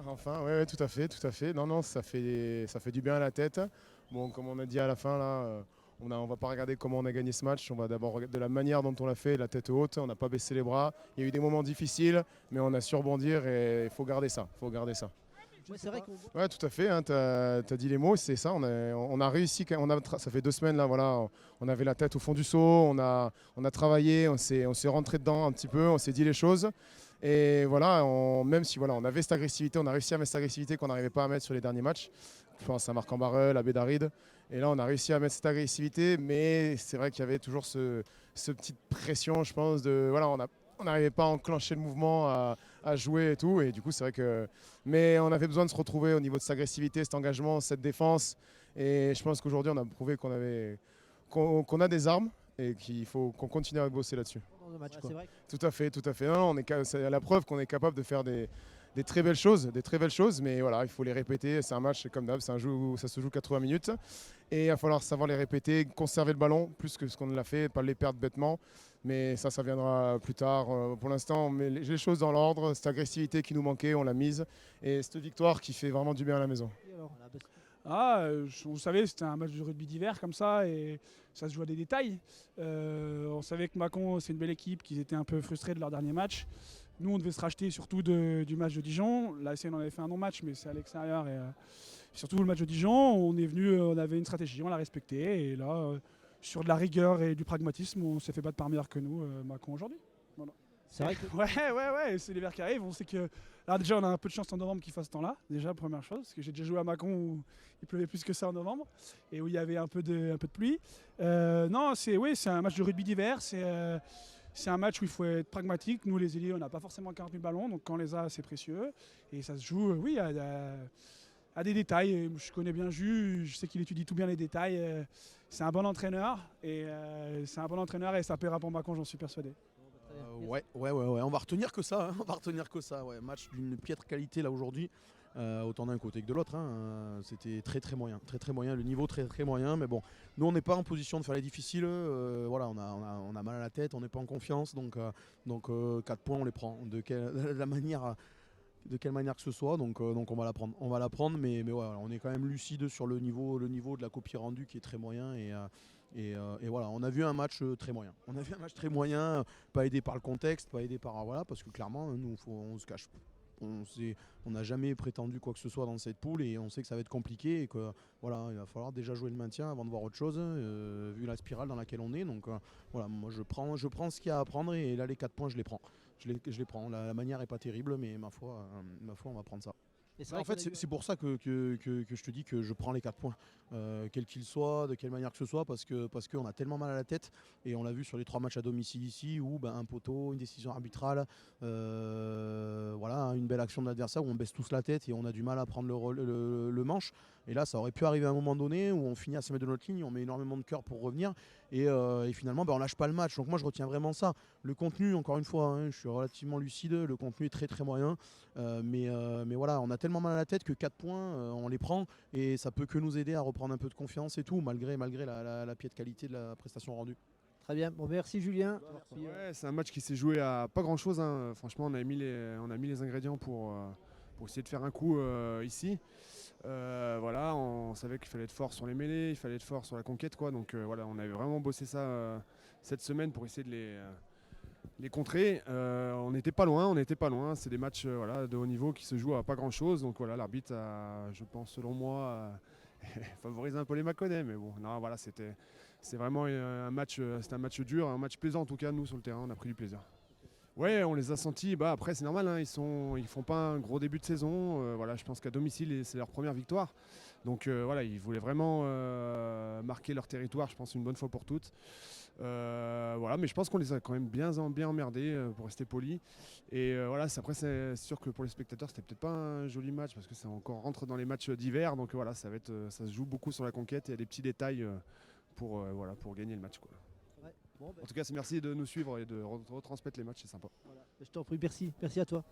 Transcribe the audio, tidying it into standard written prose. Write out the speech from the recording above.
Enfin, ouais, ouais, tout à fait, tout à fait. Non, non, ça fait du bien à la tête. Bon, comme on a dit à la fin, là, on va pas regarder comment on a gagné ce match. On va d'abord regarder de la manière dont on l'a fait, la tête haute. On n'a pas baissé les bras. Il y a eu des moments difficiles, mais on a su rebondir et il faut garder ça. Faut garder ça. Ouais, c'est vrai qu'on. Ouais, tout à fait. Hein, tu as dit les mots, c'est ça. On a réussi. Ça fait 2 semaines là, voilà. On avait la tête au fond du seau. On a travaillé. On s'est rentré dedans un petit peu. On s'est dit les choses. Et voilà, même si voilà, on avait cette agressivité, on a réussi à mettre cette agressivité qu'on n'arrivait pas à mettre sur les derniers matchs. Je pense à Marc-en-Barœul, à Bédaride. Et là, on a réussi à mettre cette agressivité, mais c'est vrai qu'il y avait toujours ce petite pression, je pense, de voilà, on n'arrivait pas à enclencher le mouvement, à jouer et tout. Et du coup, c'est vrai que. Mais on avait besoin de se retrouver au niveau de cette agressivité, cet engagement, cette défense. Et je pense qu'aujourd'hui, on a prouvé qu'on a des armes et qu'il faut qu'on continue à bosser là-dessus. Dans le match, Ouais, quoi. C'est vrai. Tout à fait, tout à fait. Non, non, c'est la preuve qu'on est capable de faire des très belles choses, mais voilà, il faut les répéter. C'est un match, c'est comme d'hab, c'est un jeu où ça se joue 80 minutes. Et il va falloir savoir les répéter, conserver le ballon plus que ce qu'on l'a fait, pas les perdre bêtement. Mais ça viendra plus tard. Pour l'instant, on met les choses dans l'ordre. Cette agressivité qui nous manquait, on l'a mise. Et cette victoire qui fait vraiment du bien à la maison. Et alors, Vous savez, c'était un match de rugby d'hiver comme ça et ça se joue à des détails. On savait que Mâcon, c'est une belle équipe, qu'ils étaient un peu frustrés de leur dernier match. Nous, on devait se racheter surtout du match de Dijon. Là, on en avait fait un non-match, mais c'est à l'extérieur. Et surtout le match de Dijon, on est venu, on avait une stratégie, on l'a respectée. Et là, sur de la rigueur et du pragmatisme, on s'est fait battre par meilleur que nous, Mâcon aujourd'hui. Voilà. c'est vrai que. Ouais, c'est l'hiver qui arrive. On sait que. Alors, déjà, on a un peu de chance en novembre qu'il fasse ce temps-là. Déjà, première chose. Parce que j'ai déjà joué à Mâcon où il pleuvait plus que ça en novembre. Et où il y avait un peu de pluie. Non, c'est un match de rugby d'hiver. C'est un match où il faut être pragmatique. Nous, les ailiers, on n'a pas forcément 40 000 ballons. Donc, quand on les a, c'est précieux. Et ça se joue, oui, à des détails. Et je connais bien Jus. Je sais qu'il étudie tout bien les détails. C'est un bon entraîneur. Et ça paiera pour Mâcon, j'en suis persuadé. Ouais. On va retenir que ça. Hein. On va retenir que ça. Ouais. Match d'une piètre qualité là aujourd'hui. Autant d'un côté que de l'autre. Hein. C'était très moyen. Très moyen. Le niveau très moyen. Mais bon, nous on n'est pas en position de faire les difficiles. Voilà, on a mal à la tête. On n'est pas en confiance. Donc 4 points, on les prend. De quelle manière que ce soit. Donc on va la prendre. On va la prendre. Mais ouais, on est quand même lucide sur le niveau de la copie rendue qui est très moyen. Et voilà, on a vu un match très moyen. On a vu un match très moyen, pas aidé par le contexte, pas aidé par voilà, parce que clairement, nous, on se cache. On n'a jamais prétendu quoi que ce soit dans cette poule et on sait que ça va être compliqué et que voilà, il va falloir déjà jouer le maintien avant de voir autre chose, vu la spirale dans laquelle on est. Donc voilà, moi je prends ce qu'il y a à prendre et là les 4 points je les prends. Je les prends. La manière est pas terrible, mais ma foi, on va prendre ça. Et c'est En vrai fait, qu'on a eu- c'est pour ça que je te dis que je prends les 4 points, quels qu'ils soient, de quelle manière que ce soit, parce qu'on a tellement mal à la tête, et on l'a vu sur les 3 matchs à domicile ici, où un poteau, une décision arbitrale, voilà, une belle action de l'adversaire, où on baisse tous la tête et on a du mal à prendre le manche. Et là, ça aurait pu arriver à un moment donné, où on finit à se mettre de notre ligne, on met énormément de cœur pour revenir, et finalement, on lâche pas le match. Donc moi, je retiens vraiment ça. Le contenu, encore une fois, hein, je suis relativement lucide, le contenu est très moyen. Mais voilà, on a tellement mal à la tête que 4 points, on les prend et ça peut que nous aider à reprendre un peu de confiance et tout, malgré la piètre qualité de la prestation rendue. Très bien. Bon, merci Julien. Puis, Ouais, c'est un match qui s'est joué à pas grand chose. Hein. Franchement, on a mis les ingrédients pour essayer de faire un coup ici. Voilà, on savait qu'il fallait être fort sur les mêlées, il fallait être fort sur la conquête, quoi. Donc voilà, on avait vraiment bossé ça cette semaine pour essayer de les contrer. On n'était pas loin, C'est des matchs voilà, de haut niveau qui se jouent à pas grand chose. Donc voilà, l'arbitre a, je pense, selon moi, favorisé un peu les Mâconnais. Mais bon, non, voilà, c'est vraiment c'était un match dur, un match plaisant en tout cas. Nous sur le terrain, on a pris du plaisir. Ouais, on les a sentis. Bah après, c'est normal. Hein, ils font pas un gros début de saison. Voilà, je pense qu'à domicile, c'est leur première victoire. Donc voilà, ils voulaient vraiment marquer leur territoire. Je pense une bonne fois pour toutes. Voilà, mais je pense qu'on les a quand même bien emmerdés pour rester poli. Et voilà, après, c'est sûr que pour les spectateurs, c'était peut-être pas un joli match parce que ça encore rentre dans les matchs d'hiver. Donc voilà, ça se joue beaucoup sur la conquête et il y a des petits détails pour gagner le match, quoi. ouais. Bon, ben, En tout cas, merci de nous suivre et de retransmettre les matchs, c'est sympa. voilà. Je t'en prie, merci. Merci à toi.